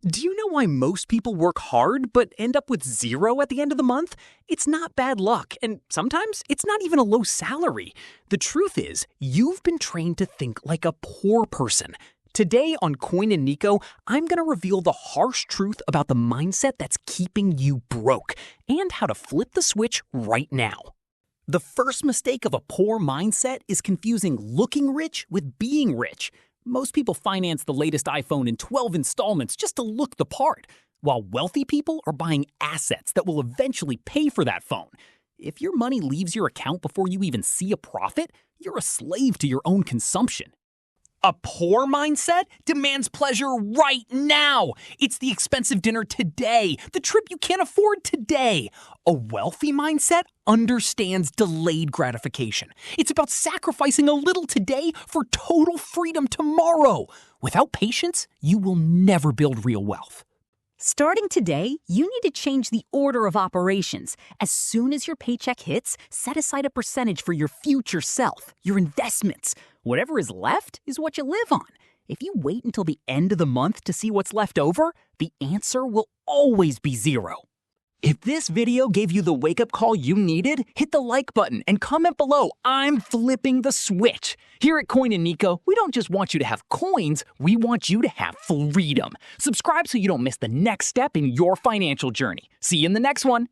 Do you know why most people work hard but end up with zero at the end of the month? It's not bad luck, and sometimes it's not even a low salary. The truth is, you've been trained to think like a poor person. Today on Coin Nico, I'm going to reveal the harsh truth about the mindset that's keeping you broke and how to flip the switch right now. The first mistake of a poor mindset is confusing looking rich with being rich. Most people finance the latest iPhone in 12 installments just to look the part, while wealthy people are buying assets that will eventually pay for that phone. If your money leaves your account before you even see a profit, you're a slave to your own consumption. A poor mindset demands pleasure right now. It's the expensive dinner today, the trip you can't afford today. A wealthy mindset understands delayed gratification. It's about sacrificing a little today for total freedom tomorrow. Without patience, you will never build real wealth. Starting today, you need to change the order of operations. As soon as your paycheck hits, set aside a percentage for your future self, your investments. Whatever is left is what you live on. If you wait until the end of the month to see what's left over, the answer will always be zero. If this video gave you the wake-up call you needed, hit the like button and comment below, "I'm flipping the switch." Here at Coin Nico, we don't just want you to have coins, we want you to have freedom. Subscribe so you don't miss the next step in your financial journey. See you in the next one.